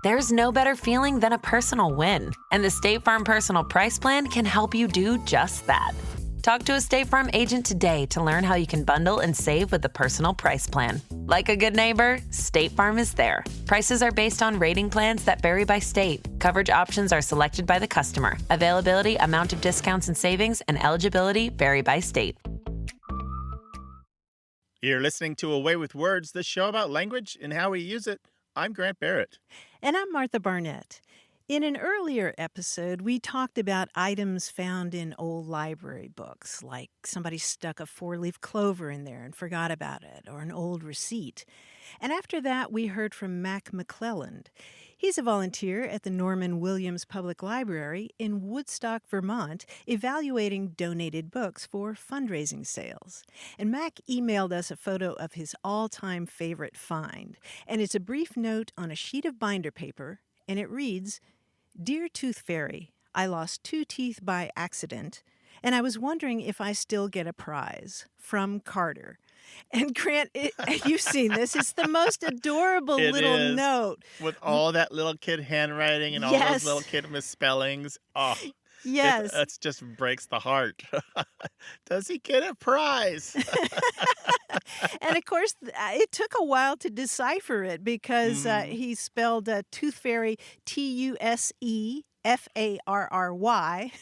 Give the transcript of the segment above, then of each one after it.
There's no better feeling than a personal win, and the State Farm Personal Price Plan can help you do just that. Talk to a State Farm agent today to learn how you can bundle and save with the Personal Price Plan. Like a good neighbor, State Farm is there. Prices are based on rating plans that vary by state. Coverage options are selected by the customer. Availability, amount of discounts and savings, and eligibility vary by state. You're listening to A Way with Words, the show about language and how we use it. I'm Grant Barrett. And I'm Martha Barnett. In an earlier episode, we talked about items found in old library books, like somebody stuck a 4-leaf clover in there and forgot about it, or an old receipt. And after that, we heard from Mac McClelland. He's a volunteer at the Norman Williams Public Library in Woodstock, Vermont, evaluating donated books for fundraising sales. And Mac emailed us a photo of his all-time favorite find. And it's a brief note on a sheet of binder paper, and it reads, "Dear Tooth Fairy, I lost 2 teeth by accident, and I was wondering if I still get a prize. From Carter." And Grant, you've seen this. It's the most adorable little note. With all that little kid handwriting and all those little kid misspellings. Oh, yes. That just breaks the heart. Does he get a prize? And, of course, it took a while to decipher it because he spelled Tooth Fairy T-U-S-E. F-A-R-R-Y,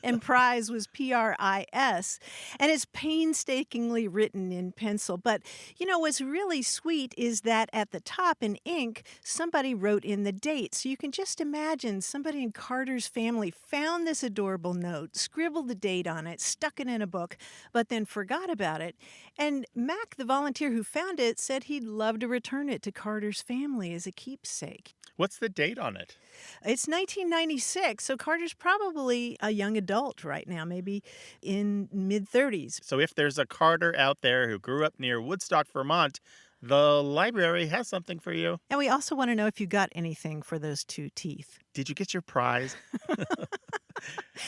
and prize was P-R-I-S, and it's painstakingly written in pencil. But, what's really sweet is that at the top in ink, somebody wrote in the date. So you can just imagine somebody in Carter's family found this adorable note, scribbled the date on it, stuck it in a book, but then forgot about it. And Mac, the volunteer who found it, said he'd love to return it to Carter's family as a keepsake. What's the date on it? It's 1996, so Carter's probably a young adult right now, maybe in mid-30s. So if there's a Carter out there who grew up near Woodstock, Vermont, the library has something for you. And we also want to know if you got anything for those 2 teeth. Did you get your prize?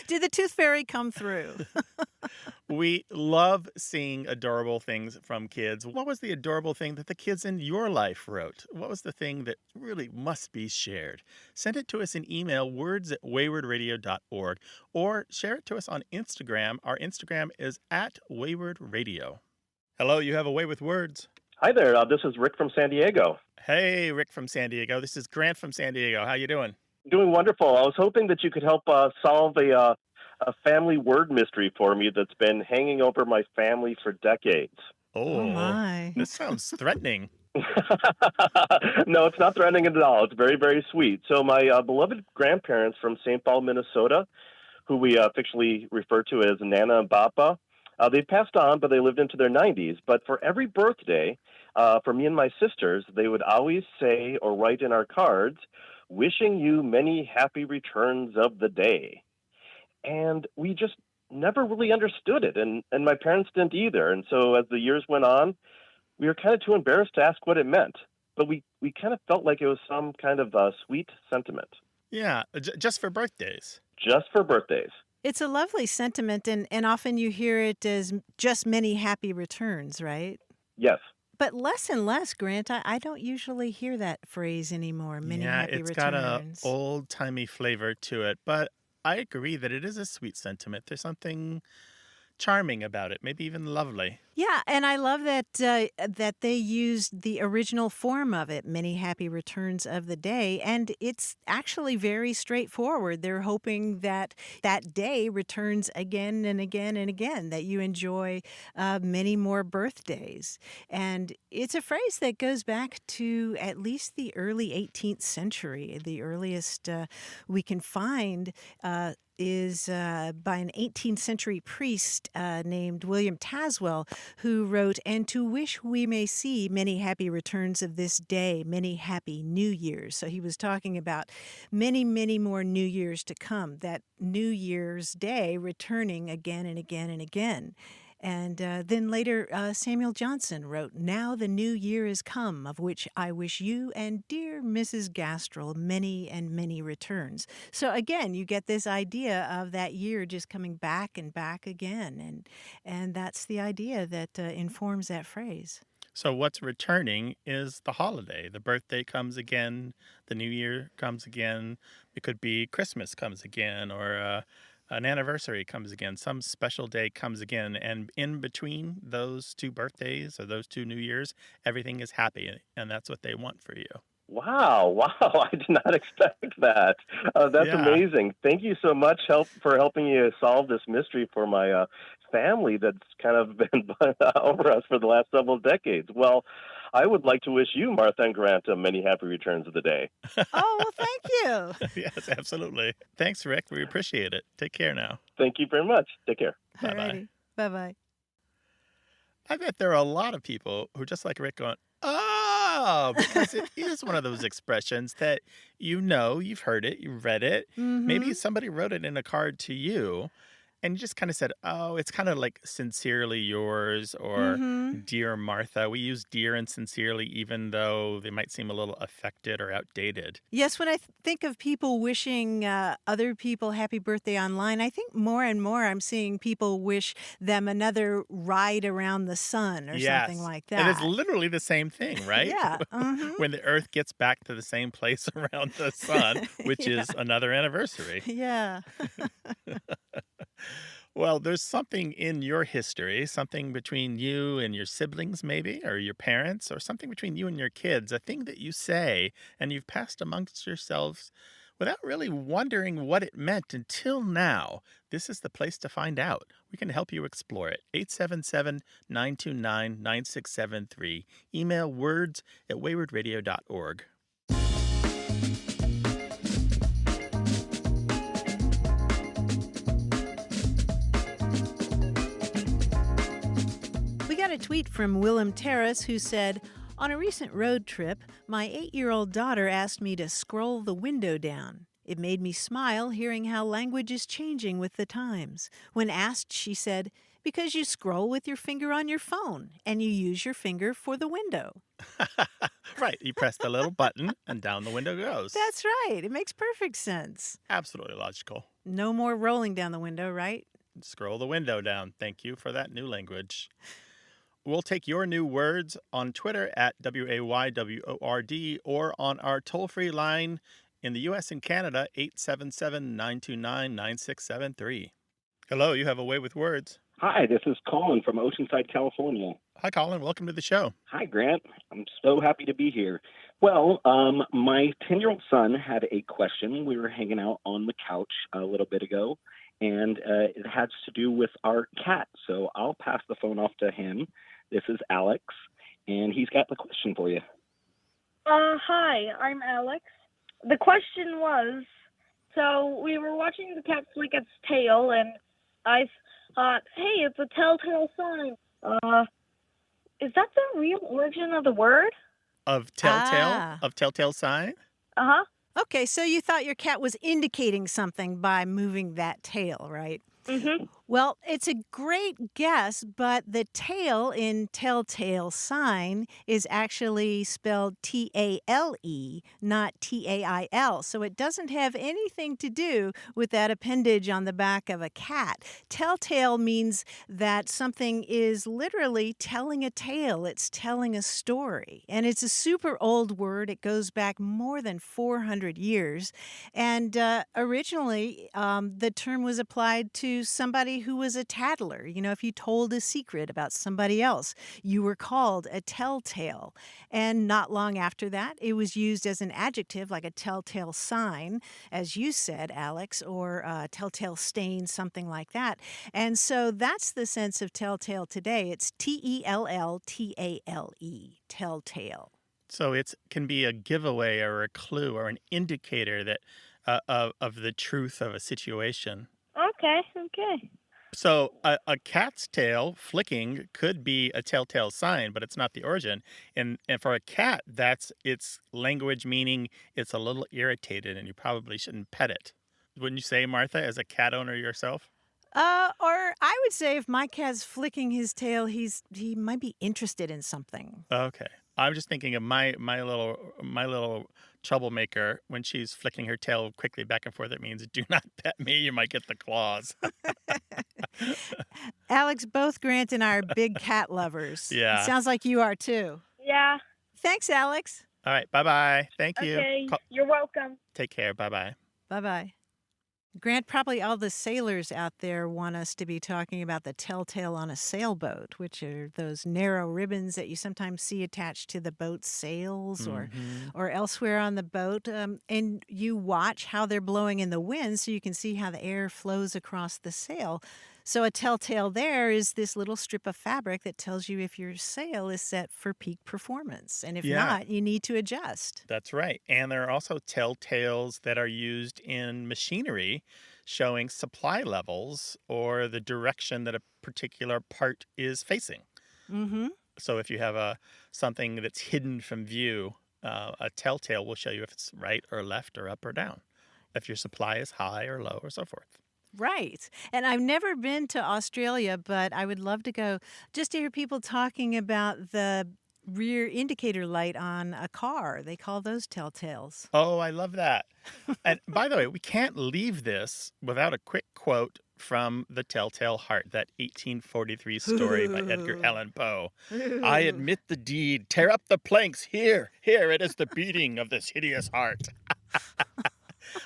Did the Tooth Fairy come through? We love seeing adorable things from kids. What was the adorable thing that the kids in your life wrote? What was the thing that really must be shared? Send it to us in email, words@waywardradio.org, or share it to us on Instagram. Our Instagram is @waywardradio. Hello, you have A Way with Words. Hi there. This is Rick from San Diego. Hey, Rick from San Diego. This is Grant from San Diego. How you doing? Doing wonderful. I was hoping that you could help solve a family word mystery for me that's been hanging over my family for decades. Oh my. This sounds threatening. No, it's not threatening at all. It's very, very sweet. So my beloved grandparents from St. Paul, Minnesota, who we fictionally refer to as Nana and Papa, they passed on, but they lived into their 90s. But for every birthday, for me and my sisters, they would always say or write in our cards, "Wishing you many happy returns of the day." And we just never really understood it, and my parents didn't either. And so as the years went on, we were kind of too embarrassed to ask what it meant. But we kind of felt like it was some kind of sweet sentiment. Yeah, just for birthdays. Just for birthdays. It's a lovely sentiment, and often you hear it as just many happy returns, right? Yes. But less and less, Grant. I don't usually hear that phrase anymore, many happy returns. Yeah, it's got an old-timey flavor to it, but I agree that it is a sweet sentiment. There's something charming about it, maybe even lovely. Yeah, and I love that that they used the original form of it, many happy returns of the day, and it's actually very straightforward. They're hoping that that day returns again and again and again, that you enjoy many more birthdays. And it's a phrase that goes back to at least the early 18th century. The earliest we can find is by an 18th century priest named William Tazwell, who wrote, "And to wish we may see many happy returns of this day, many happy New Years." So he was talking about many, many more New Years to come, that New Year's Day returning again and again and again. And then later, Samuel Johnson wrote, "Now the new year is come, of which I wish you and dear Mrs. Gastrell many and many returns." So again, you get this idea of that year just coming back and back again. And that's the idea that informs that phrase. So what's returning is the holiday. The birthday comes again, the New Year comes again. It could be Christmas comes again, or an anniversary comes again. Some special day comes again, and in between those two birthdays or those two New Years, everything is happy, and that's what they want for you. Wow, wow, I did not expect that. That's Yeah. amazing. Thank you so much for helping you solve this mystery for my family that's kind of been over us for the last several decades. Well, I would like to wish you, Martha and Grant, many happy returns of the day. Oh, well, thank you. Yes, absolutely. Thanks, Rick. We appreciate it. Take care now. Thank you very much. Take care. Bye-bye. Alrighty. Bye-bye. I bet there are a lot of people who, just like Rick, going, oh, because it is one of those expressions that you've heard it, you've read it. Maybe Mm-hmm. somebody wrote it in a card to you, and you just kind of said, oh, it's kind of like sincerely yours or Mm-hmm. dear Martha. We use dear and sincerely, even though they might seem a little affected or outdated. Yes, when I think of people wishing other people happy birthday online, I think more and more I'm seeing people wish them another ride around the sun or something Yes. like And it's that. literally the same thing, right? Yeah. Mm-hmm. When the Earth gets back to the same place around the sun, which Yeah. is another anniversary. Yeah. Well, there's something in your history, something between you and your siblings, maybe, or your parents, or something between you and your kids, a thing that you say and you've passed amongst yourselves without really wondering what it meant until now. This is the place to find out. We can help you explore it. 877-929-9673. Email words@waywardradio.org. We got a tweet from Willem Terrace who said, on a recent road trip, my 8-year-old daughter asked me to scroll the window down. It made me smile hearing how language is changing with the times. When asked, she said, because you scroll with your finger on your phone and you use your finger for the window. Right. You press the little button and down the window goes. That's right. It makes perfect sense. Absolutely logical. No more rolling down the window, right? Scroll the window down. Thank you for that new language. We'll take your new words on Twitter at WAYWORD or on our toll-free line in the U.S. and Canada, 877-929-9673. Hello, you have a way with words. Hi, this is Colin from Oceanside, California. Hi, Colin. Welcome to the show. Hi, Grant. I'm so happy to be here. Well, my 10-year-old son had a question. We were hanging out on the couch a little bit ago, and it has to do with our cat. So I'll pass the phone off to him. This is Alex, and he's got the question for you. Hi, I'm Alex. The question was, so we were watching the cat flick its tail, and I thought, hey, it's a telltale sign. Is that the real origin of the word? Of telltale? Ah. Of telltale sign? Uh-huh. Okay, so you thought your cat was indicating something by moving that tail, right? Mm-hmm. Well, it's a great guess, but the tail in telltale sign is actually spelled T-A-L-E, not T-A-I-L. So it doesn't have anything to do with that appendage on the back of a cat. Telltale means that something is literally telling a tale. It's telling a story. And it's a super old word. It goes back more than 400 years. And originally, the term was applied to somebody who was a tattler. You know, if you told a secret about somebody else, you were called a telltale. And not long after that, it was used as an adjective, like a telltale sign, as you said, Alex, or a telltale stain, something like that. And so that's the sense of telltale today. It's T-E-L-L-T-A-L-E, telltale. So it can be a giveaway or a clue or an indicator that of the truth of a situation. Okay. So a cat's tail flicking could be a telltale sign, but it's not the origin. And for a cat, that's its language, meaning it's a little irritated and you probably shouldn't pet it. Wouldn't you say, Martha, as a cat owner yourself? Or I would say if my cat's flicking his tail, he might be interested in something. Okay. I'm just thinking of my little troublemaker when she's flicking her tail quickly back and forth. It means do not pet me. You might get the claws. Alex, both Grant and I are big cat lovers. Yeah. It sounds like you are too. Yeah. Thanks, Alex. All right. Bye-bye. Thank you. Okay. You're welcome. Take care. Bye-bye. Bye-bye. Grant, probably all the sailors out there want us to be talking about the telltale on a sailboat, which are those narrow ribbons that you sometimes see attached to the boat's sails or elsewhere on the boat. And you watch how they're blowing in the wind so you can see how the air flows across the sail. So a telltale there is this little strip of fabric that tells you if your sail is set for peak performance. And if not, you need to adjust. That's right. And there are also telltales that are used in machinery showing supply levels or the direction that a particular part is facing. Mm-hmm. So if you have something that's hidden from view, a telltale will show you if it's right or left or up or down, if your supply is high or low or so forth. Right. And I've never been to Australia, but I would love to go just to hear people talking about the rear indicator light on a car. They call those telltales. Oh, I love that. And by the way, we can't leave this without a quick quote from The Telltale Heart, that 1843 story by Edgar Allan Poe. I admit the deed. Tear up the planks. Here, it is the beating of this hideous heart.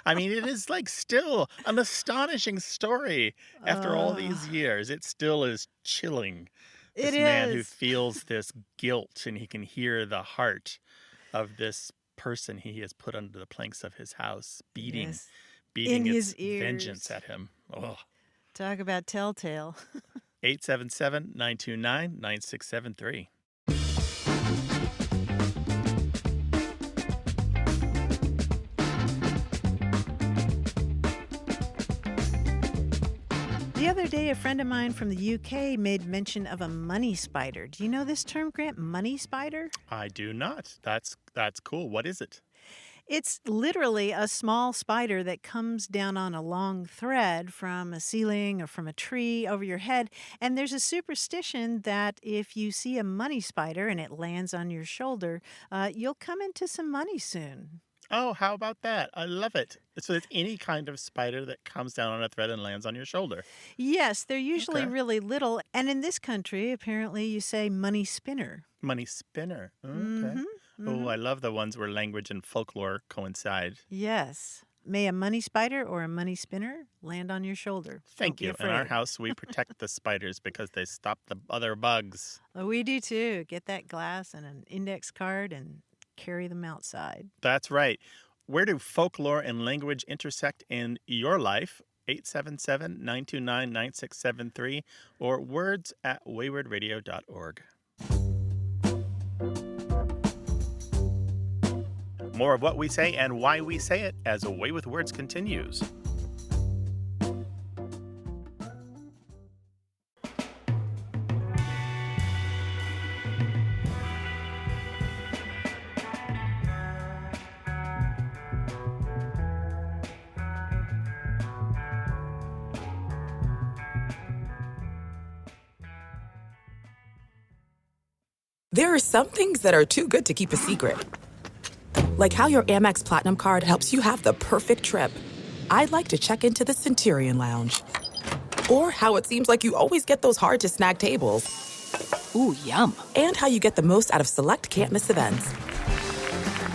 I mean, it is like still an astonishing story after all these years. It still is chilling. This man who feels this guilt and he can hear the heart of this person he has put under the planks of his house beating in its his ears. vengeance at him. Oh. Talk about telltale. 877-929-9673. The other day, a friend of mine from the UK made mention of a money spider. Do you know this term, Grant? Money spider? I do not. That's cool. What is it? It's literally a small spider that comes down on a long thread from a ceiling or from a tree over your head. And there's a superstition that if you see a money spider and it lands on your shoulder, you'll come into some money soon. Oh, how about that? I love it. So it's any kind of spider that comes down on a thread and lands on your shoulder. Yes, they're usually really little. And in this country, apparently you say money spinner. Money spinner. Okay. Mm-hmm. Oh, I love the ones where language and folklore coincide. Yes. May a money spider or a money spinner land on your shoulder. Thank you. In our house, we protect the spiders because they stop the other bugs. Oh, we do too. Get that glass and an index card and carry them outside. That's right. Where do folklore and language intersect in your life? 877-929-9673 or words@waywardradio.org. More of what we say and why we say it as A Way with Words continues. There are some things that are too good to keep a secret. Like how your Amex Platinum card helps you have the perfect trip. I'd like to check into the Centurion Lounge. Or how it seems like you always get those hard-to-snag tables. Ooh, yum. And how you get the most out of select can't-miss events.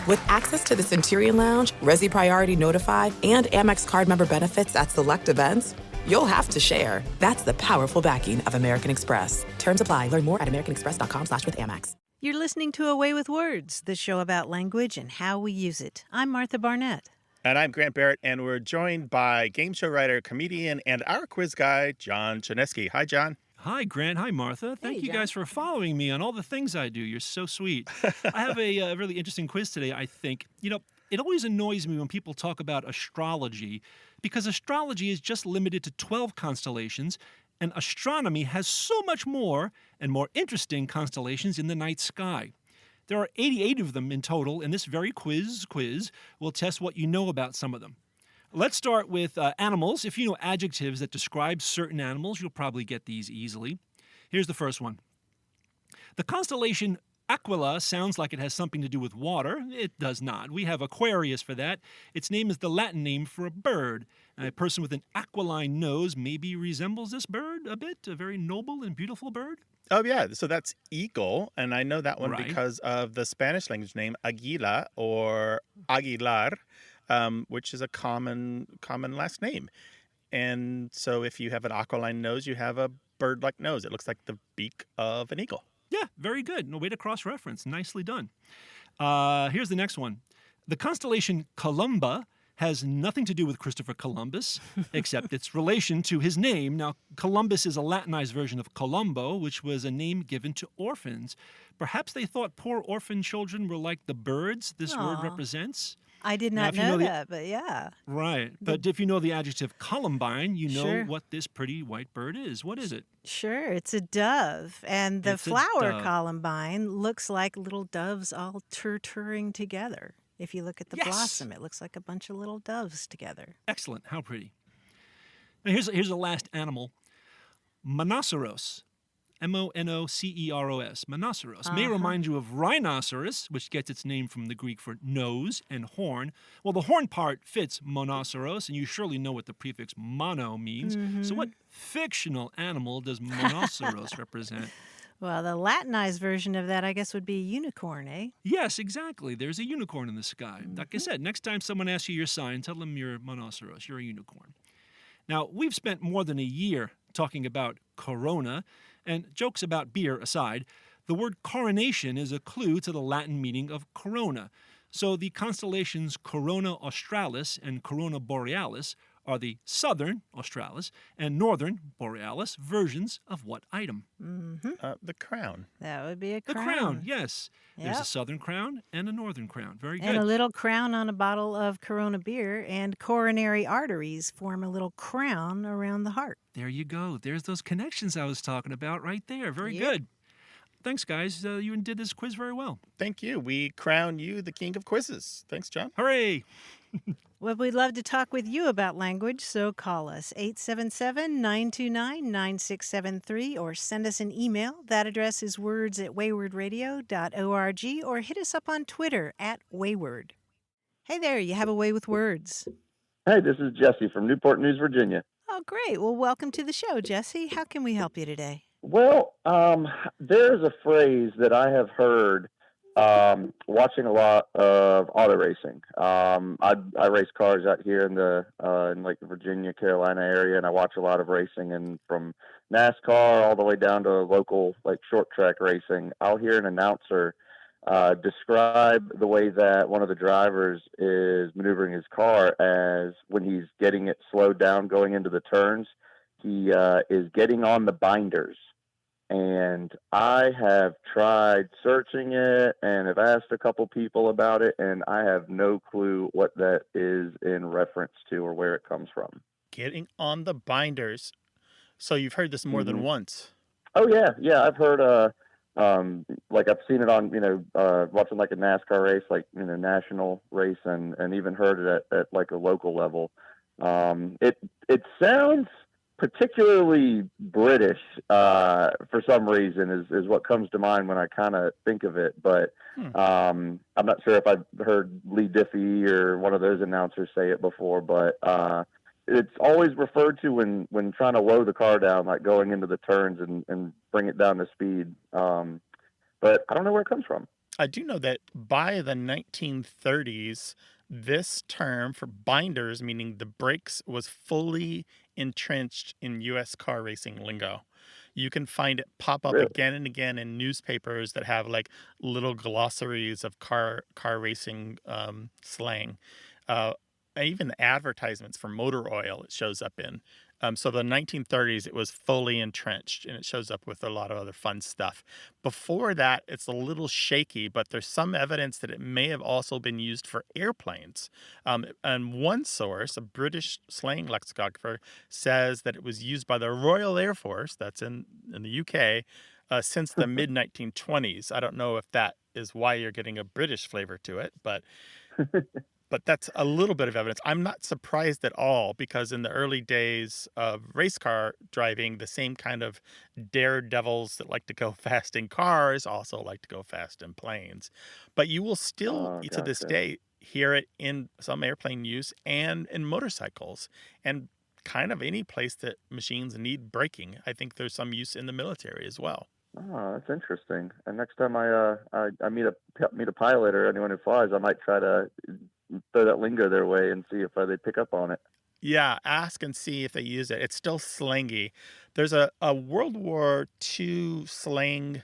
With access to the Centurion Lounge, Resi Priority Notified, and Amex card member benefits at select events, you'll have to share. That's the powerful backing of American Express. Terms apply. Learn more at americanexpress.com/withAmex. You're listening to A Way with Words, the show about language and how we use it. I'm Martha Barnett. And I'm Grant Barrett, and we're joined by game show writer, comedian, and our quiz guy, John Chinesky. Hi, John. Hi, Grant. Hi, Martha. Thank you guys for following me on all the things I do. You're so sweet. I have a really interesting quiz today, I think. You know, it always annoys me when people talk about astrology because astrology is just limited to 12 constellations, and astronomy has so much more and more interesting constellations in the night sky. There are 88 of them in total, and this very quiz will test what you know about some of them. Let's start with animals. If you know adjectives that describe certain animals, you'll probably get these easily. Here's the first one. The constellation Aquila sounds like it has something to do with water. It does not. We have Aquarius for that. Its name is the Latin name for a bird. A person with an aquiline nose maybe resembles this bird a bit, a very noble and beautiful bird. Oh, yeah. So that's eagle. And I know that one Right. because of the Spanish language name Aguila or Aguilar, which is a common last name. And so if you have an aquiline nose, you have a bird-like nose. It looks like the beak of an eagle. Yeah, very good. No way to cross-reference. Nicely done. Here's the next one. The constellation Columba has nothing to do with Christopher Columbus, except its relation to his name. Now, Columbus is a Latinized version of Colombo, which was a name given to orphans. Perhaps they thought poor orphan children were like the birds this word Aw. represents. I did Now, not if you know know the- that, but yeah. Right. But if you know the adjective Columbine, you know Sure. what this pretty white bird is. What is it? Sure, it's a dove. And the It's a flower dove. columbine looks like little doves all turturing together. If you look at the Yes. blossom, it looks like a bunch of little doves together. Excellent. How pretty. Now, here's the last animal. Monoceros. Monoceros. Monoceros. May remind you of rhinoceros, which gets its name from the Greek for nose and horn. Well, the horn part fits monoceros, and you surely know what the prefix mono means. So what fictional animal does monoceros represent? Well, the Latinized version of that, I guess, would be a unicorn, eh? Yes, exactly. There's a unicorn in the sky. Like I said, next time someone asks you your sign, tell them you're monoceros. You're a unicorn. Now, we've spent more than a year talking about corona, and jokes about beer aside, the word coronation is a clue to the Latin meaning of corona. So the constellations Corona Australis and Corona Borealis are the southern Australis and northern Borealis versions of what item? The crown. That would be a The crown. crown, yes. There's a Yep. southern crown and a northern crown. Very And a good. little crown on a bottle of Corona beer, and coronary arteries form a little crown around the heart. There you go. There's those connections I was talking about right there. Very Yep. good. Thanks, guys. You did this quiz very well. Thank you. We crown you the king of quizzes. Thanks, John. Hooray! Well, we'd love to talk with you about language, so call us 877-929-9673 or send us an email. That address is words@waywardradio.org or hit us up on Twitter @wayward. Hey there, you have a way with words. Hey, this is Jesse from Newport News, Virginia. Oh, great. Well, welcome to the show, Jesse. How can we help you today? Well, there's a phrase that I have heard watching a lot of auto racing. I race cars out here in like the Virginia, Carolina area, and I watch a lot of racing. And from NASCAR all the way down to local like short track racing, I'll hear an announcer describe the way that one of the drivers is maneuvering his car as when he's getting it slowed down going into the turns, he is getting on the binders. And I have tried searching it and have asked a couple people about it, and I have no clue what that is in reference to or where it comes from. Getting on the binders. So you've heard this more than once. Oh yeah, I've heard like I've seen it on watching like a NASCAR race, like national race, and even heard it at like a local level. It sounds particularly British for some reason is what comes to mind when I kind of think of it. But I'm not sure if I've heard Lee Diffie or one of those announcers say it before, but it's always referred to when trying to low the car down, like going into the turns and bring it down to speed. But I don't know where it comes from. I do know that by the 1930s, this term for binders, meaning the brakes, was fully entrenched in U.S. car racing lingo. You can find it pop up again and again in newspapers that have like little glossaries of car racing slang. Even the advertisements for motor oil it shows up in. So the 1930s, it was fully entrenched, and it shows up with a lot of other fun stuff. Before that, it's a little shaky, but there's some evidence that it may have also been used for airplanes. And one source, a British slang lexicographer, says that it was used by the Royal Air Force, that's in the UK, since the mid-1920s. I don't know if that is why you're getting a British flavor to it, but But that's a little bit of evidence. I'm not surprised at all because in the early days of race car driving, the same kind of daredevils that like to go fast in cars also like to go fast in planes. But you will still, Oh, to this gotcha. day, hear it in some airplane use and in motorcycles and kind of any place that machines need braking. I think there's some use in the military as well. Oh, that's interesting. And next time I meet a pilot or anyone who flies, I might try to throw that lingo their way and see if they pick up on it. Yeah, ask and see if they use it. It's still slangy. There's a World War II slang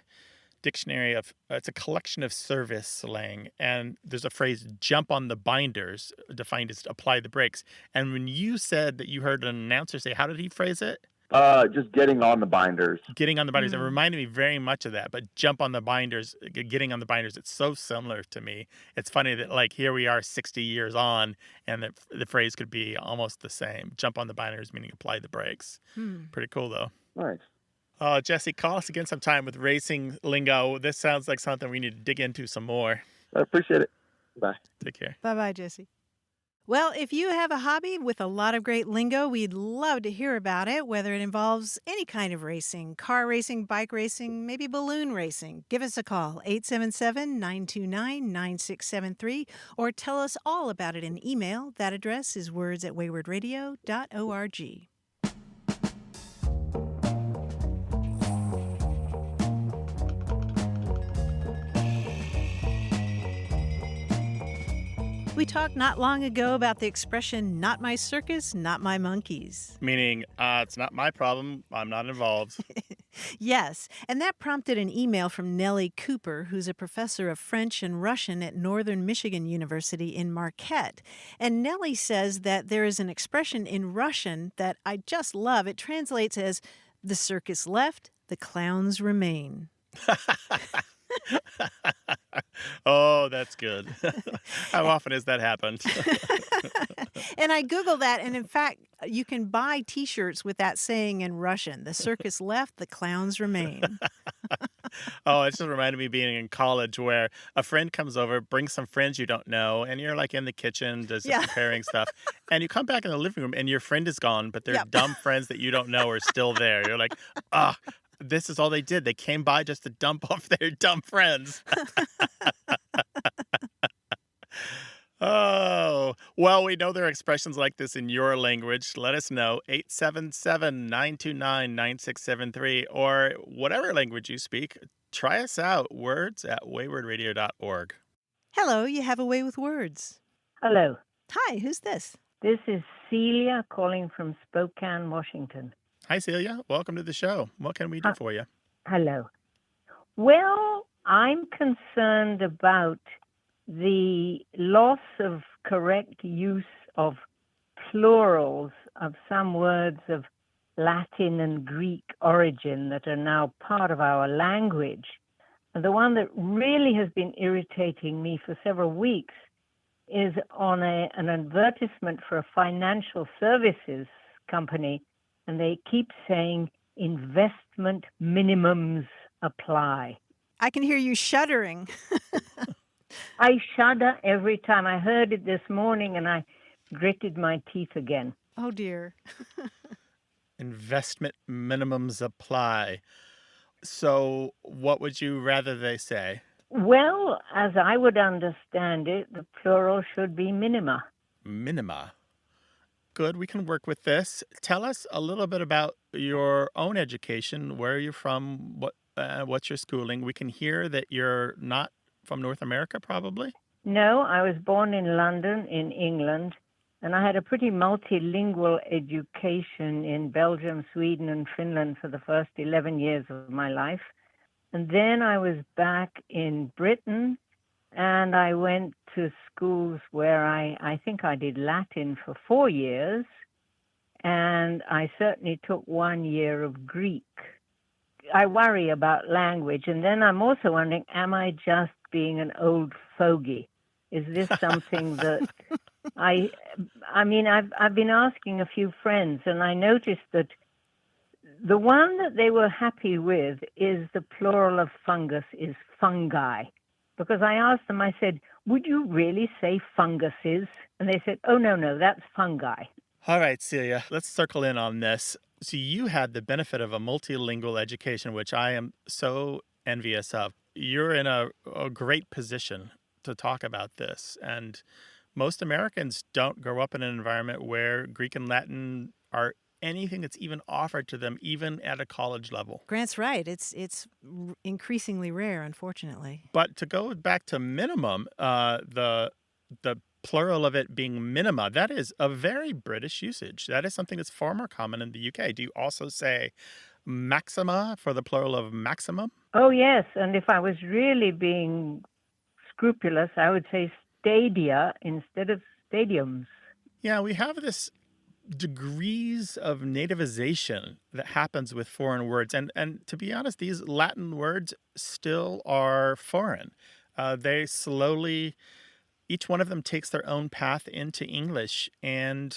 dictionary of it's a collection of service slang, and there's a phrase "jump on the binders" defined as apply the brakes. And when you said that you heard an announcer say, how did he phrase it? Just getting on the binders. Getting on the binders. It reminded me very much of that, but jump on the binders, getting on the binders, it's so similar to me. It's funny that, like, here we are 60 years on, and the phrase could be almost the same. Jump on the binders, meaning apply the brakes. Pretty cool, though. Nice. Jesse, call us again sometime with racing lingo. This sounds like something we need to dig into some more. I appreciate it. Bye. Take care. Bye-bye, Jesse. Well, if you have a hobby with a lot of great lingo, we'd love to hear about it, whether it involves any kind of racing, car racing, bike racing, maybe balloon racing. Give us a call, 877-929-9673, or tell us all about it in email. That address is words@waywardradio.org. We talked not long ago about the expression, not my circus, not my monkeys. Meaning, it's not my problem. I'm not involved. Yes, and that prompted an email from Nellie Cooper, who's a professor of French and Russian at Northern Michigan University in Marquette. And Nellie says that there is an expression in Russian that I just love. It translates as, the circus left, the clowns remain. Oh, that's good. How often has that happened? And I Googled that, and in fact, you can buy T-shirts with that saying in Russian. The circus left, the clowns remain. Oh, it just reminded me being in college where a friend comes over, brings some friends you don't know, and you're like in the kitchen just preparing stuff. And you come back in the living room and your friend is gone, but their dumb friends that you don't know are still there. You're like, this is all they did. They came by just to dump off their dumb friends. Oh, well, we know there are expressions like this in your language. Let us know, 877-929-9673, or whatever language you speak. Try us out, words@waywardradio.org. Hello, you have a way with words. Hello. Hi, who's this? This is Celia calling from Spokane, Washington. Hi, Celia. Welcome to the show. What can we do for you? Hello. Well, I'm concerned about the loss of correct use of plurals of some words of Latin and Greek origin that are now part of our language. And the one that really has been irritating me for several weeks is on an advertisement for a financial services company, and they keep saying investment minimums apply. I can hear you shuddering. I shudder every time. I heard it this morning and I gritted my teeth again. Oh, dear. Investment minimums apply. So what would you rather they say? Well, as I would understand it, the plural should be minima. Minima. Good, we can work with this. Tell us a little bit about your own education. Where are you from? What's your schooling? We can hear that you're not from North America, probably? No, I was born in London, in England, and I had a pretty multilingual education in Belgium, Sweden, and Finland for the first 11 years of my life. And then I was back in Britain, and I went to schools where I think I did Latin for 4 years, and I certainly took 1 year of Greek. I worry about language, and then I'm also wondering, am I just being an old fogey? Is this something that I've been asking a few friends, and I noticed that the one that they were happy with is the plural of fungus is fungi. Because I asked them, I said, would you really say funguses? And they said, oh, no, that's fungi. All right, Celia, let's circle in on this. So you had the benefit of a multilingual education, which I am so envious of. You're in a great position to talk about this. And most Americans don't grow up in an environment where Greek and Latin are anything that's even offered to them, even at a college level. Grant's right. It's increasingly rare, unfortunately. But to go back to minimum, the plural of it being minima, that is a very British usage. That is something that's far more common in the UK. Do you also say maxima for the plural of maximum? Oh, yes. And if I was really being scrupulous, I would say stadia instead of stadiums. Yeah, we have this degrees of nativization that happens with foreign words. And to be honest, these Latin words still are foreign. They slowly, each one of them takes their own path into English, and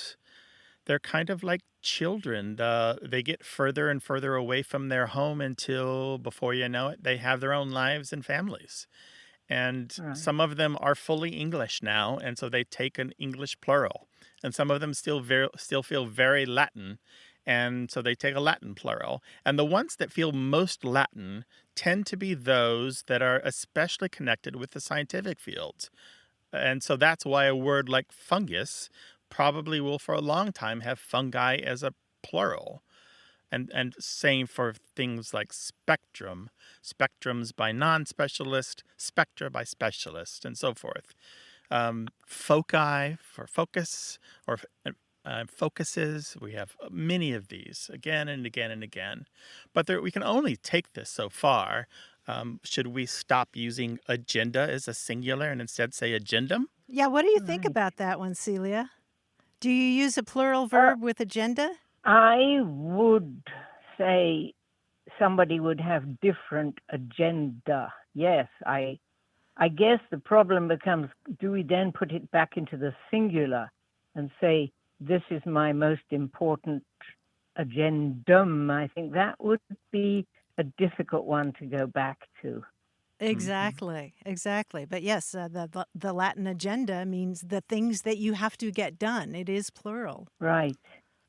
they're kind of like children. They get further and further away from their home until, before you know it, they have their own lives and families. And some of them are fully English now, and so they take an English plural. And some of them still feel very Latin, and so they take a Latin plural. And the ones that feel most Latin tend to be those that are especially connected with the scientific fields. And so that's why a word like fungus probably will for a long time have fungi as a plural. And same for things like spectrum, spectrums by non-specialist, spectra by specialist, and so forth. Foci for focus, or focuses. We have many of these again and again and again. But we can only take this so far. Should we stop using agenda as a singular and instead say agendum? Yeah, what do you think about that one, Celia? Do you use a plural verb with agenda? I would say somebody would have different agenda. Yes, I guess the problem becomes, do we then put it back into the singular and say, this is my most important agendum? I think that would be a difficult one to go back to. Exactly. But yes, the Latin agenda means the things that you have to get done. It is plural. Right.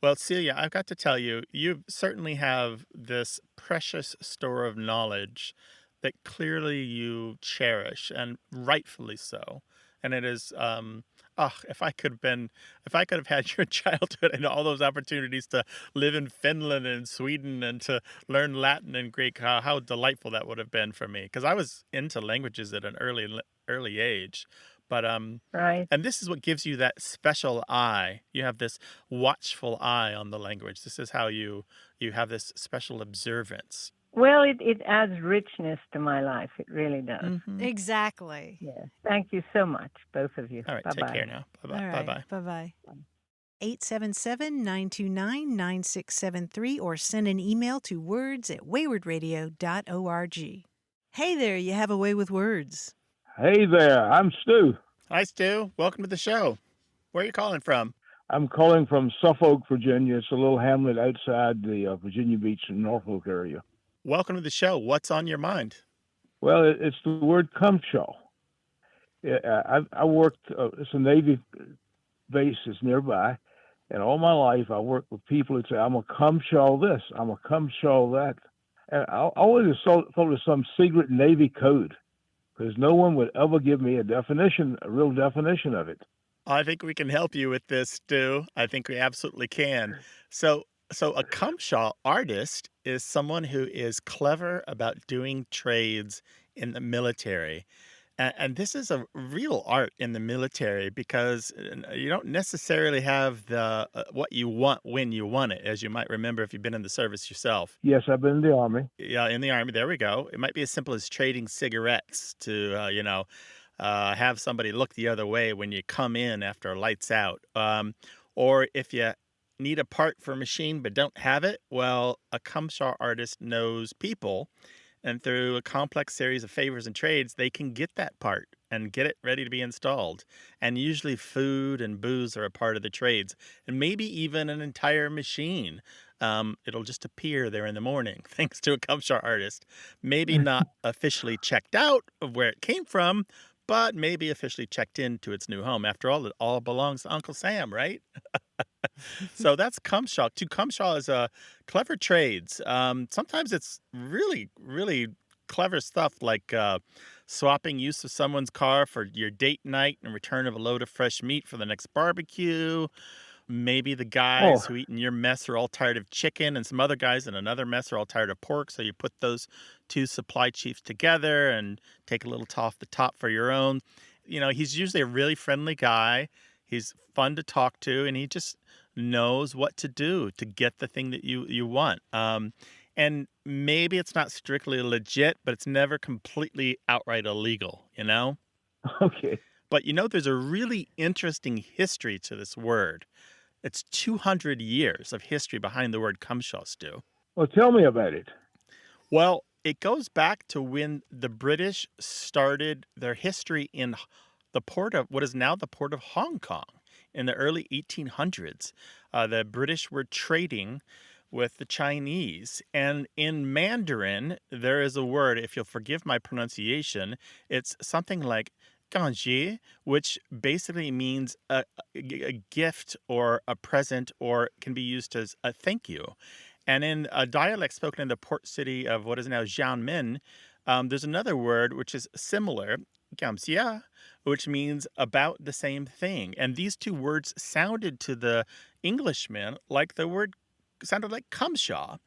Well, Celia, I've got to tell you, you certainly have this precious store of knowledge that clearly you cherish, and rightfully so. And it is, if I could have had your childhood and all those opportunities to live in Finland and Sweden and to learn Latin and Greek, how delightful that would have been for me. Because I was into languages at an early age. But right. And this is what gives you that special eye. You have this watchful eye on the language. This is how you have this special observance. Well, it adds richness to my life. It really does. Mm-hmm. Exactly. Yes. Thank you so much, both of you. All right. Bye-bye. Take care now. Bye-bye. All right, Bye-bye. Bye-bye. 877-929-9673 or send an email to words@waywardradio.org. Hey there, you have a way with words. Hey there, I'm Stu. Hi, Stu. Welcome to the show. Where are you calling from? I'm calling from Suffolk, Virginia. It's a little hamlet outside the Virginia Beach and Norfolk area. Welcome to the show. What's on your mind? Well, it's the word cumshaw. I worked, it's a Navy base that's nearby, and all my life I worked with people that say, I'm a cumshaw this, I'm a cumshaw that. And I always thought it was some secret Navy code, because no one would ever give me a real definition of it. I think we can help you with this, Stu. I think we absolutely can. So a cumshaw artist is someone who is clever about doing trades in the military. And this is a real art in the military, because you don't necessarily have the what you want when you want it, as you might remember if you've been in the service yourself. Yes, I've been in the Army. Yeah, in the Army. There we go. It might be as simple as trading cigarettes to, have somebody look the other way when you come in after lights out. Or if you need a part for a machine but don't have it, well, a cumshaw artist knows people. And through a complex series of favors and trades, they can get that part and get it ready to be installed. And usually food and booze are a part of the trades, and maybe even an entire machine. It'll just appear there in the morning, thanks to a cumshaw artist. Maybe not officially checked out of where it came from, but maybe officially checked into its new home. After all, it all belongs to Uncle Sam, right? So that's cumshaw. To cumshaw is clever trades. Sometimes it's really, really clever stuff like swapping use of someone's car for your date night in return of a load of fresh meat for the next barbecue. Maybe the guys who eat in your mess are all tired of chicken, and some other guys in another mess are all tired of pork. So you put those two supply chiefs together and take a little off the top for your own. You know, he's usually a really friendly guy. He's fun to talk to, and he just knows what to do to get the thing that you want. And maybe it's not strictly legit, but it's never completely outright illegal, you know? Okay. But you know, there's a really interesting history to this word. It's 200 years of history behind the word cumshaw, Stu. Well, tell me about it. Well, it goes back to when the British started their history in the port of what is now the port of Hong Kong in the early 1800s. The British were trading with the Chinese. And in Mandarin, there is a word, if you'll forgive my pronunciation, it's something like 感谢, which basically means a gift or a present, or can be used as a thank you. And in a dialect spoken in the port city of what is now Xiamen, there's another word which is similar, 感谢, which means about the same thing. And these two words sounded to the Englishmen like the word sounded like cumshaw.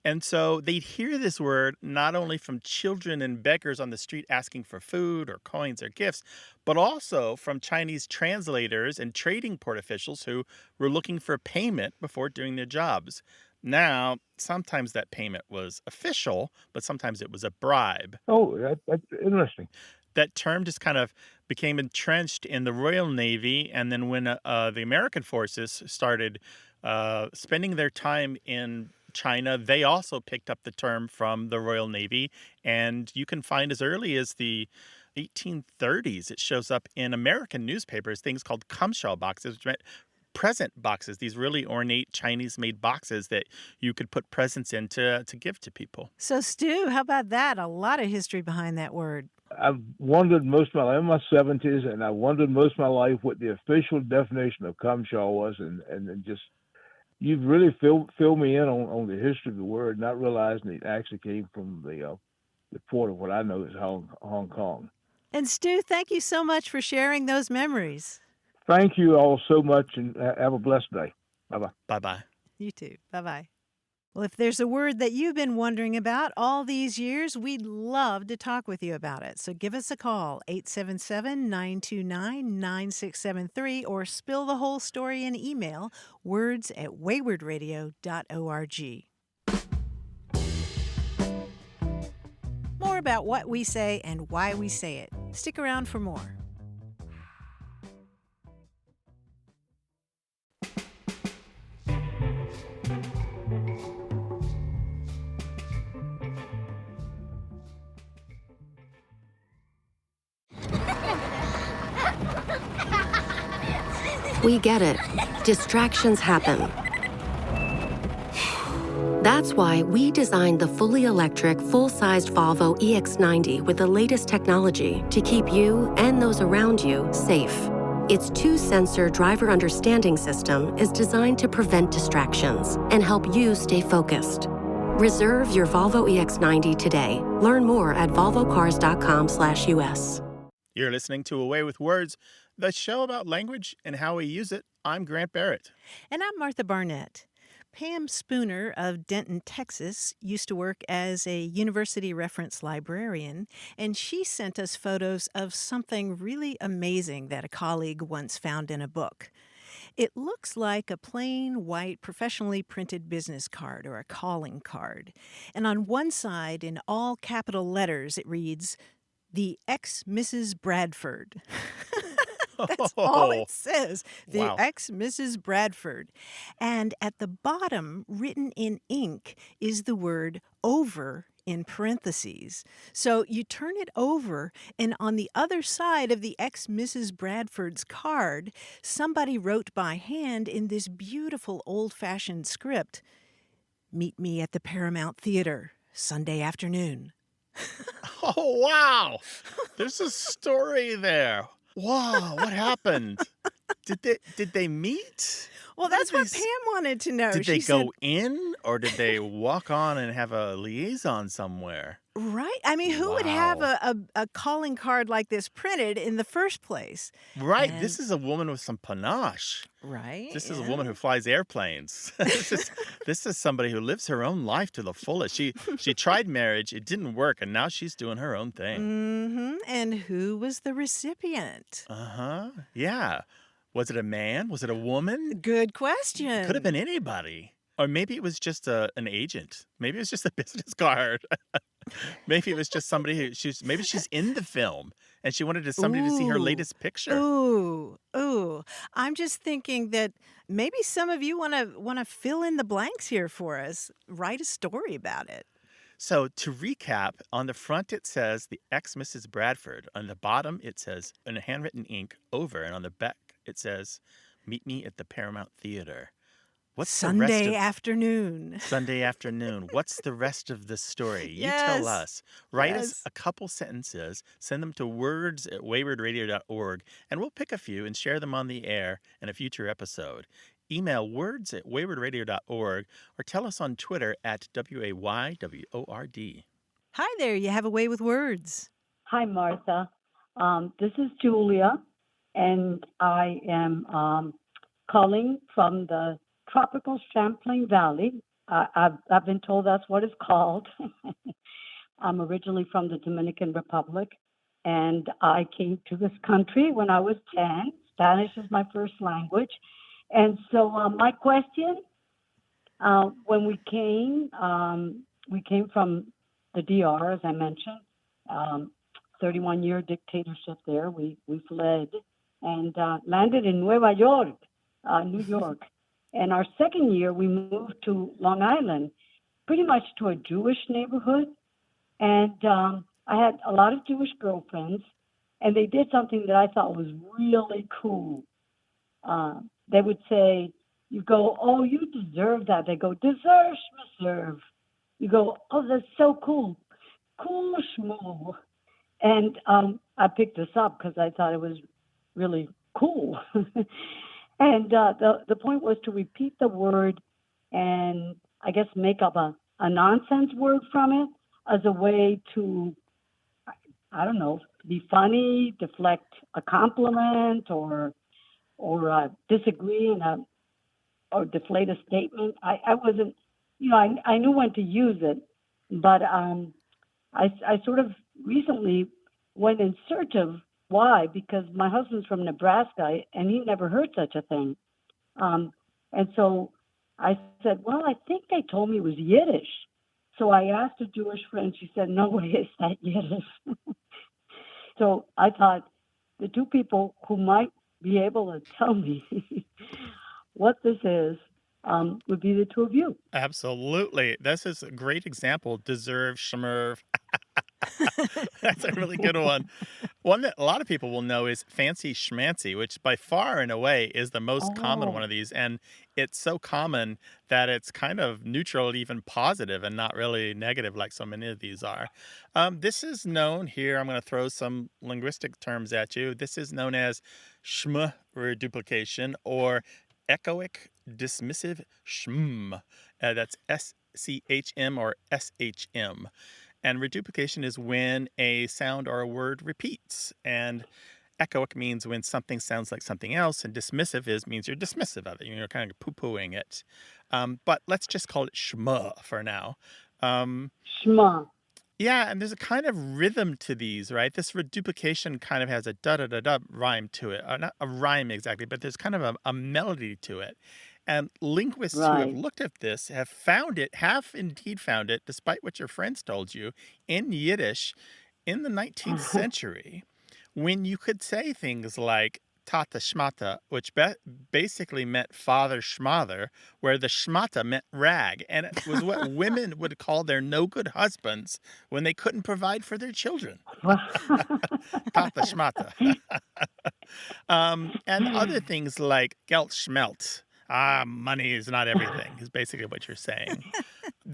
And so they'd hear this word not only from children and beggars on the street asking for food or coins or gifts, but also from Chinese translators and trading port officials who were looking for payment before doing their jobs. Now, sometimes that payment was official, but sometimes it was a bribe. Oh, that's interesting. That term just kind of became entrenched in the Royal Navy. And then when the American forces started spending their time in China, they also picked up the term from the Royal Navy. And you can find as early as the 1830s, it shows up in American newspapers, things called cumshaw boxes, which meant present boxes, these really ornate Chinese-made boxes that you could put presents in to give to people. So, Stu, how about that? A lot of history behind that word. I've wondered most of my life, I'm in my 70s, and I wondered most of my life what the official definition of cumshaw was, and just you've really filled me in on the history of the word, not realizing it actually came from the port of what I know is Hong Kong. And Stu, thank you so much for sharing those memories. Thank you all so much, and have a blessed day. Bye-bye. Bye-bye. You too. Bye-bye. Well, if there's a word that you've been wondering about all these years, we'd love to talk with you about it. So give us a call, 877-929-9673, or spill the whole story in email, words@waywardradio.org. More about what we say and why we say it. Stick around for more. We get it. Distractions happen. That's why we designed the fully electric, full-sized Volvo EX90 with the latest technology to keep you and those around you safe. Its two-sensor driver understanding system is designed to prevent distractions and help you stay focused. Reserve your Volvo EX90 today. Learn more at volvocars.com/US. You're listening to Away with Words, the show about language and how we use it. I'm Grant Barrett. And I'm Martha Barnett. Pam Spooner of Denton, Texas, used to work as a university reference librarian, and she sent us photos of something really amazing that a colleague once found in a book. It looks like a plain white professionally printed business card or a calling card. And on one side, in all capital letters, it reads, "The ex-Mrs. Bradford." That's all it says. The Wow. ex-Mrs. Bradford. And at the bottom, written in ink, is the word over in parentheses. So you turn it over, and on the other side of the ex-Mrs. Bradford's card, somebody wrote by hand in this beautiful old-fashioned script, "Meet me at the Paramount Theater, Sunday afternoon." Oh, wow. There's a story there. Wow, what happened? Did they meet? Well, that's what Pam wanted to know. Did they She said, go in or did they walk on and have a liaison somewhere? right? I mean, who would have Wow. a calling card like this printed in the first place? Right. And This is a woman with some panache. right, This is a yeah. woman who flies airplanes. This is somebody who lives her own life to the fullest. She tried marriage, it didn't work, and now she's doing her own thing. Mm-hmm. And who was the recipient? Uh-huh. Yeah. Was it a man? Was it a woman? Good Could have question. been anybody. Or maybe it was just an agent. Maybe it was just a business card. Maybe it was just somebody maybe she's in the film and she wanted somebody to see her Ooh. latest picture. Ooh. I'm just thinking that maybe some of you want to fill in the blanks here for us. Write a story about it. So to recap, on the front it says the ex-Mrs. Bradford. On the bottom it says in handwritten ink over, and on the back it says meet me at the Paramount Theater. What's the rest Sunday of afternoon. Sunday afternoon? What's the rest of the story? You tell Yes. us. Write us Yes. a couple sentences, send them to words@waywardradio.org, and we'll pick a few and share them on the air in a future episode. Email words@waywardradio.org or tell us on Twitter at WAYWORD. Hi there. You have a way with words. Hi, Martha. This is Julia, and I am calling from the tropical Champlain Valley. I've been told that's what it's called. I'm originally from the Dominican Republic, and I came to this country when I was 10. Spanish is my first language. And so my question, when we came from the DR, as I mentioned, 31-year dictatorship there. We fled and landed in New York. And our second year, we moved to Long Island, pretty much to a Jewish neighborhood. And I had a lot of Jewish girlfriends, and they did something that I thought was really cool. They would say, you go, oh, you deserve that. They go, deserve, schmeserve. You go, oh, that's so cool. Cool schmoo. And I picked this up because I thought it was really cool. And the point was to repeat the word and I guess make up a nonsense word from it as a way to, I don't know, be funny, deflect a compliment or disagree or deflate a statement. I wasn't, I knew when to use it, but I sort of recently went in search of why, because my husband's from Nebraska and he never heard such a thing. And so I said, well, I think they told me it was Yiddish. So I asked a Jewish friend, she said, no way is that Yiddish. So I thought the two people who might be able to tell me what this is would be the two of you. Absolutely. This is a great example. Deserve, schmerv. That's a really good one. One that a lot of people will know is fancy schmancy, which by far and away is the most common one of these. And it's so common that it's kind of neutral, even positive, and not really negative like so many of these are. This is known here. I'm going to throw some linguistic terms at you. This is known as shm-reduplication or echoic dismissive shm. That's SCHM or SHM. And reduplication is when a sound or a word repeats. And echoic means when something sounds like something else. And dismissive means you're dismissive of it. You're kind of poo-pooing it. But let's just call it shma for now. Shma. Yeah, and there's a kind of rhythm to these, right? This reduplication kind of has a da-da-da-da rhyme to it. Not a rhyme exactly, but there's kind of a melody to it. And linguists who have looked at this have indeed found it, despite what your friends told you, in Yiddish in the 19th century, when you could say things like tata shmata, which basically meant father schmother, where the schmata meant rag. And it was what women would call their no-good husbands when they couldn't provide for their children. Tata schmata. And other things like geld schmelt. Money is not everything, is basically what you're saying.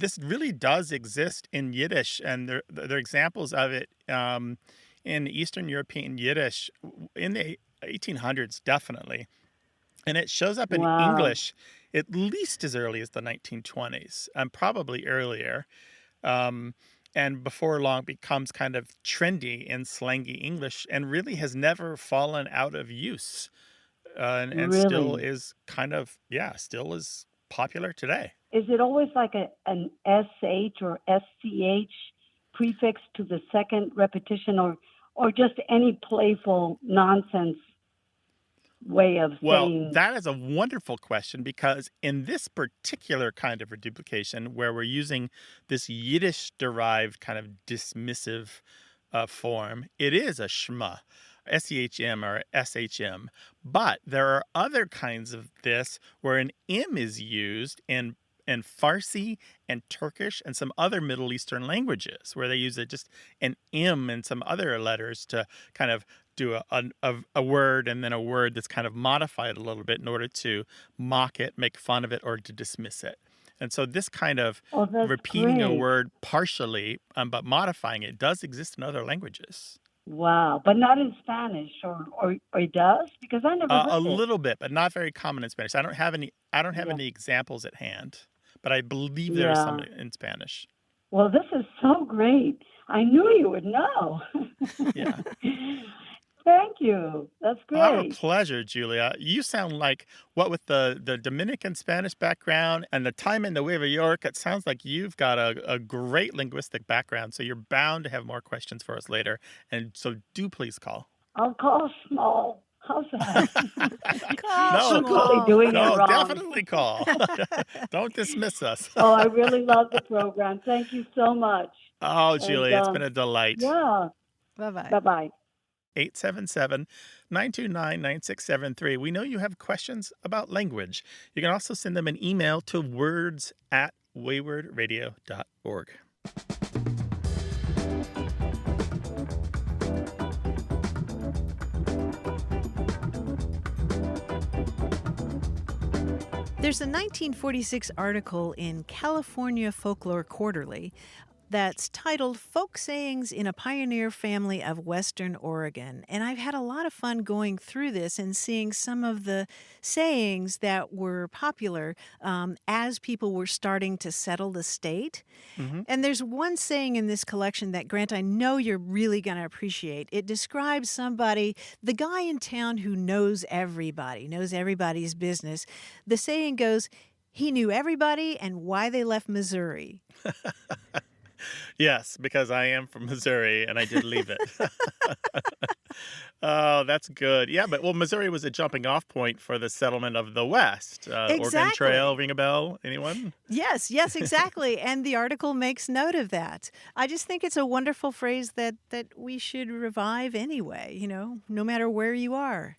this really does exist in Yiddish, and there are examples of it in Eastern European Yiddish in the 1800s, definitely. And it shows up in Wow. English at least as early as the 1920s, and probably earlier. And before long becomes kind of trendy in slangy English and really has never fallen out of use, and still Really? is kind of, still is popular today. Is it always like an SH or SCH prefix to the second repetition, or just any playful nonsense way of Well, saying? that is a wonderful question, because in this particular kind of reduplication, where we're using this Yiddish-derived kind of dismissive form, it is a shma, SEHM or SHM. But there are other kinds of this where an M is used in Farsi and Turkish and some other Middle Eastern languages, where they use just an M and some other letters to kind of do a word, and then a word that's kind of modified a little bit in order to mock it, make fun of it, or to dismiss it. And so this kind of Oh, that's repeating a great. word partially, but modifying it, does exist in other languages. Wow, but not in Spanish, or it does? Because I never A heard it. little bit, but not very common in Spanish. I don't have any Yeah. examples at hand, but I believe there are some Yeah. in Spanish. Well, this is so great. I knew you would know. Yeah. Thank you. That's Our great. pleasure, Julia. You sound like, what with the Dominican Spanish background and the time in Nueva York, it sounds like you've got a great linguistic background. So you're bound to have more questions for us later. And so do please call. I'll call small. How's that? No, Secretly doing it no, wrong. definitely call. Don't dismiss us. Oh, I really love the program. Thank you so much. Oh, And, Julia, it's been a delight. Yeah. Bye-bye. Bye-bye. 877-929-9673. We know you have questions about language. You can also send them an email to words@waywardradio.org. There's a 1946 article in California Folklore Quarterly that's titled Folk Sayings in a Pioneer Family of Western Oregon. And I've had a lot of fun going through this and seeing some of the sayings that were popular as people were starting to settle the state. Mm-hmm. And there's one saying in this collection that, Grant, I know you're really going to appreciate. It describes somebody, the guy in town who knows everybody, knows everybody's business. The saying goes, he knew everybody and why they left Missouri. Yes, because I am from Missouri and I did leave it. Oh, that's good. Yeah, but Missouri was a jumping off point for the settlement of the West. Oregon Exactly. Trail, ring a bell? Anyone? Yes, exactly. And the article makes note of that. I just think it's a wonderful phrase that we should revive anyway, no matter where you are.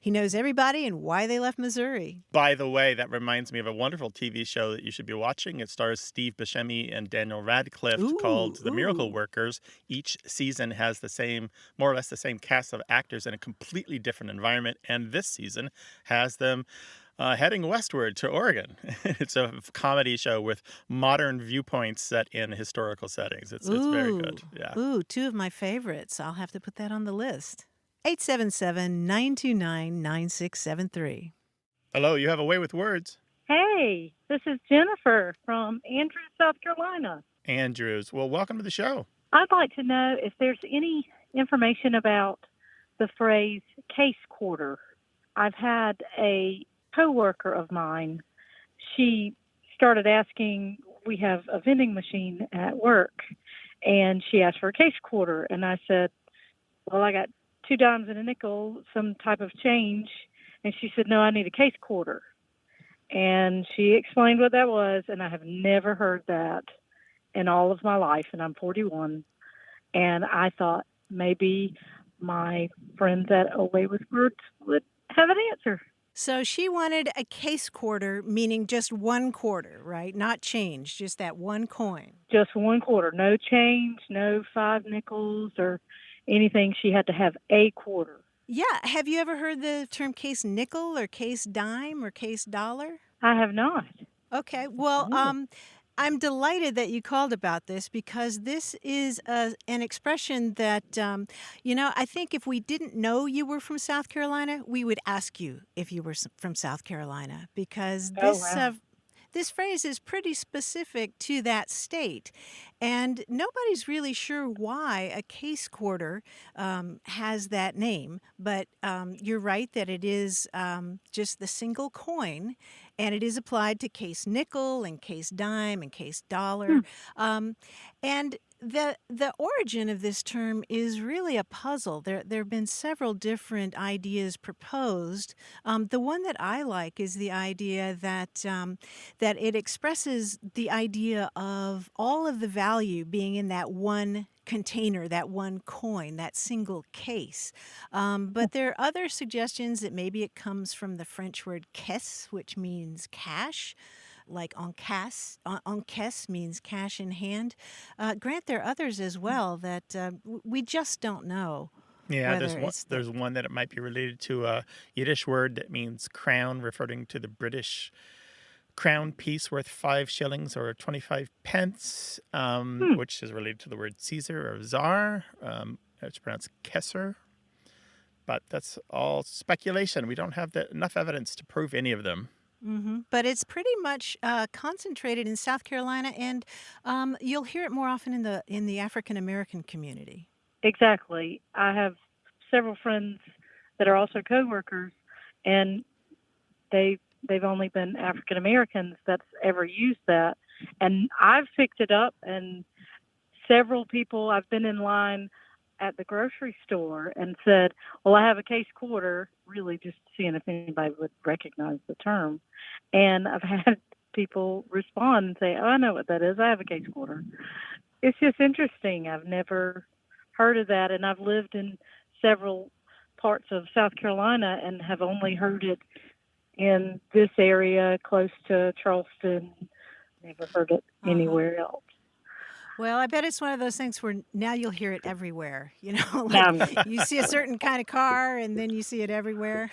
He knows everybody and why they left Missouri. By the way, that reminds me of a wonderful TV show that you should be watching. It stars Steve Buscemi and Daniel Radcliffe, called The Miracle Workers. Each season has more or less the same cast of actors in a completely different environment. And this season has them heading westward to Oregon. It's a comedy show with modern viewpoints set in historical settings. It's very good. Yeah. Ooh, two of my favorites. I'll have to put that on the list. 877-929-9673. Hello, you have a way with words. Hey, this is Jennifer from Andrews, South Carolina. Andrews. Well, welcome to the show. I'd like to know if there's any information about the phrase case quarter. I've had a coworker of mine. She started asking, we have a vending machine at work, and she asked for a case quarter. And I said, well, I got 2 dimes and a nickel, some type of change. And she said, no, I need a case quarter. And she explained what that was, and I have never heard that in all of my life, and I'm 41. And I thought maybe my friends at Away with Words would have an answer. So she wanted a case quarter, meaning just 1 quarter, right? Not change, just that 1 coin. Just 1 quarter, no change, no 5 nickels or anything. She had to have a quarter. Yeah. Have you ever heard the term case nickel or case dime or case dollar? I have not. Okay. Well, I'm delighted that you called about this because this is an expression that, I think if we didn't know you were from South Carolina, we would ask you if you were from South Carolina because Oh, wow. this phrase is pretty specific to that state. And nobody's really sure why a case quarter has that name. But you're right that it is just the single coin, and it is applied to case nickel and case dime and case dollar. And the origin of this term is really a puzzle. There have been several different ideas proposed. The one that I like is the idea that that it expresses the idea of all of the value being in that one container, that one coin, that single case. But there are other suggestions that maybe it comes from the French word caisse, which means cash. Like encaisse means cash in hand. Grant, there are others as well that we just don't know. Yeah, there's one that it might be related to a Yiddish word that means crown, referring to the British crown piece worth 5 shillings or 25 pence, which is related to the word Caesar or Tsar. It's pronounced Kesser. But that's all speculation. We don't have enough evidence to prove any of them. Mm-hmm. But it's pretty much concentrated in South Carolina, and you'll hear it more often in the African American community. Exactly. I have several friends that are also coworkers, and they've only been African Americans that's ever used that. And I've picked it up, and several people, I've been in line at the grocery store and said, well, I have a case quarter, really just seeing if anybody would recognize the term. And I've had people respond and say, oh, I know what that is. I have a case quarter. It's just interesting. I've never heard of that, and I've lived in several parts of South Carolina and have only heard it in this area close to Charleston. Never heard it anywhere else. Well, I bet it's one of those things where now you'll hear it everywhere. Like you see a certain kind of car and then you see it everywhere.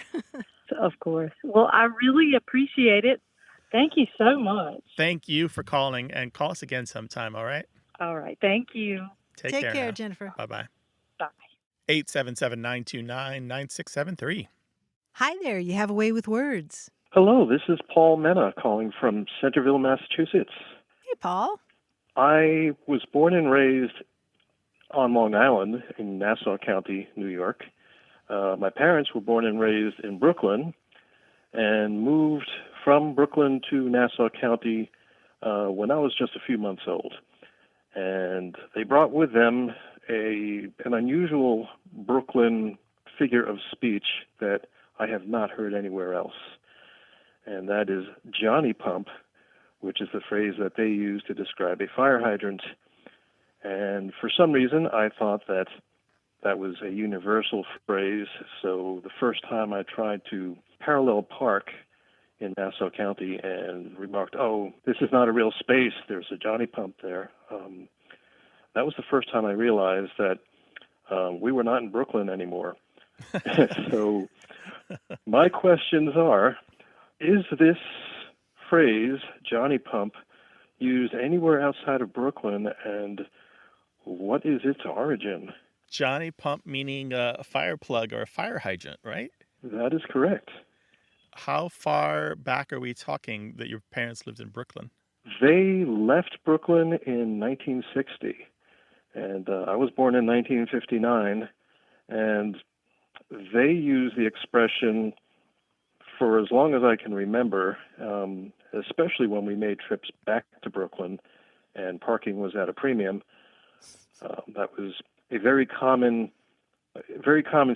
Of course. Well, I really appreciate it. Thank you so much. Thank you for calling, and call us again sometime, all right? All right. Thank you. Take care, now. Jennifer. Bye-bye. Bye. 877-929-9673. Hi there. You have a way with words. Hello, this is Paul Mena calling from Centerville, Massachusetts. Hey, Paul. I was born and raised on Long Island in Nassau County, New York. My parents were born and raised in Brooklyn and moved from Brooklyn to Nassau County when I was just a few months old. And they brought with them an unusual Brooklyn figure of speech that I have not heard anywhere else. And that is Johnny Pump, which is the phrase that they use to describe a fire hydrant. And for some reason, I thought that was a universal phrase. So the first time I tried to parallel park in Nassau County and remarked, oh, this is not a real space, there's a Johnny Pump there. That was the first time I realized that we were not in Brooklyn anymore. So my questions are, is this phrase, Johnny Pump, used anywhere outside of Brooklyn, and what is its origin? Johnny Pump meaning a fire plug or a fire hydrant, right? That is correct. How far back are we talking that your parents lived in Brooklyn? They left Brooklyn in 1960, and I was born in 1959, and they used the expression for as long as I can remember, especially when we made trips back to Brooklyn and parking was at a premium. That was a very common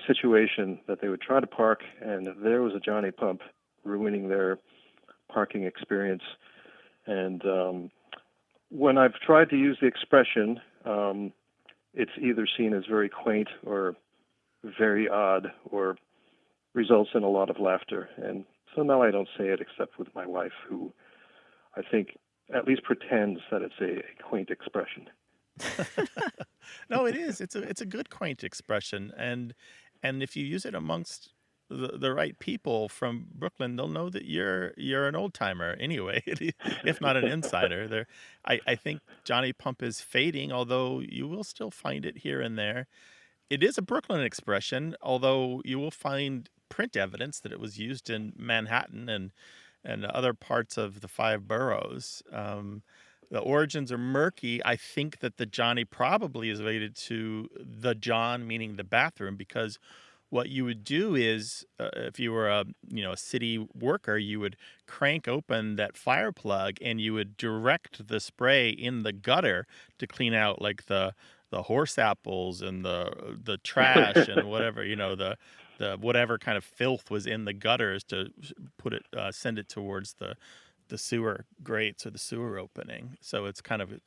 situation that they would try to park, and there was a Johnny Pump ruining their parking experience. And when I've tried to use the expression, it's either seen as very quaint or very odd or results in a lot of laughter. And so now I don't say it except with my wife, who I think at least pretends that it's a quaint expression. No, it is. It's a good quaint expression, and if you use it amongst the right people from Brooklyn, they'll know that you're an old timer anyway, if not an insider. I think Johnny Pump is fading, although you will still find it here and there. It is a Brooklyn expression, although you will find print evidence that it was used in Manhattan and other parts of the 5 boroughs. The origins are murky. I think that the Johnny probably is related to the John, meaning the bathroom, because what you would do is, if you were a city worker, you would crank open that fire plug and you would direct the spray in the gutter to clean out like the horse apples and the trash and whatever, the whatever kind of filth was in the gutters to send it towards the sewer grates or the sewer opening. So it's kind of a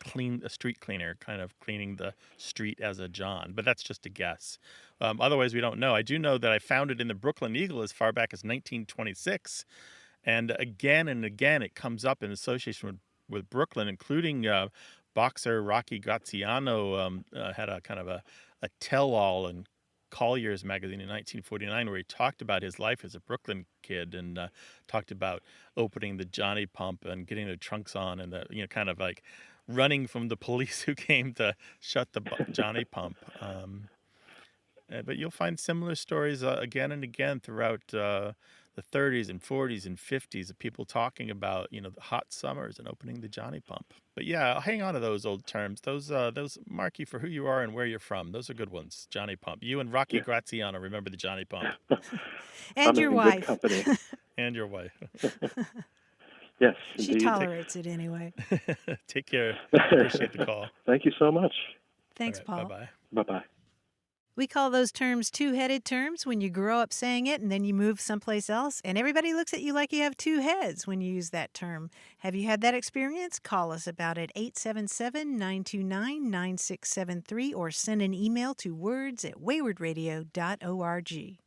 street cleaner, kind of cleaning the street as a John. But that's just a guess. Otherwise, we don't know. I do know that I found it in the Brooklyn Eagle as far back as 1926. And again it comes up in association with Brooklyn, including boxer Rocky Graziano had a kind of a tell-all in Collier's magazine in 1949 where he talked about his life as a Brooklyn kid and talked about opening the Johnny Pump and getting the trunks on and kind of like running from the police who came to shut the Johnny Pump. But you'll find similar stories again and again throughout the 30s and 40s and 50s of people talking about, the hot summers and opening the Johnny Pump. But yeah, hang on to those old terms. Those mark you for who you are and where you're from. Those are good ones. Johnny Pump. You and Rocky Graziano remember the Johnny Pump. And your wife. And your wife. Yes. She indeed. tolerates it anyway. Take care. Appreciate the call. Thank you so much. Thanks, All Paul. right, bye-bye. Bye-bye. We call those terms two-headed terms when you grow up saying it and then you move someplace else, and everybody looks at you like you have two heads when you use that term. Have you had that experience? Call us about it, 877-929-9673, or send an email to words@waywardradio.org.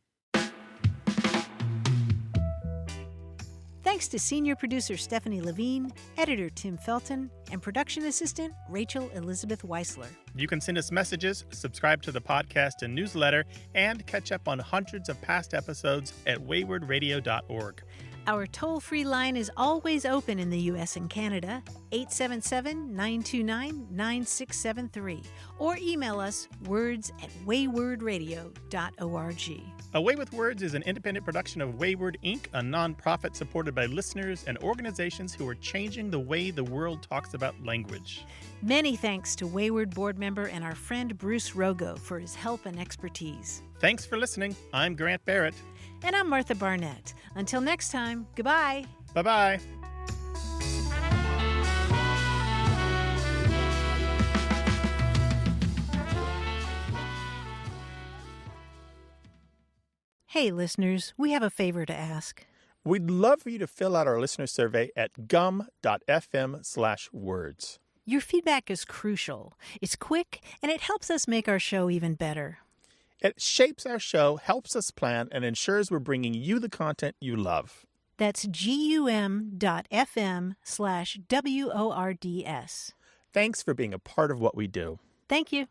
Thanks to senior producer Stephanie Levine, editor Tim Felton, and production assistant Rachel Elizabeth Weisler. You can send us messages, subscribe to the podcast and newsletter, and catch up on hundreds of past episodes at waywardradio.org. Our toll-free line is always open in the U.S. and Canada, 877-929-9673, or email us words@waywardradio.org. A Way with Words is an independent production of Wayward, Inc., a nonprofit supported by listeners and organizations who are changing the way the world talks about language. Many thanks to Wayward board member and our friend Bruce Rogo for his help and expertise. Thanks for listening. I'm Grant Barrett. And I'm Martha Barnett. Until next time, goodbye. Bye-bye. Hey, listeners, we have a favor to ask. We'd love for you to fill out our listener survey at gum.fm/words. Your feedback is crucial. It's quick, and it helps us make our show even better. It shapes our show, helps us plan, and ensures we're bringing you the content you love. That's gum.fm/WORDS. Thanks for being a part of what we do. Thank you.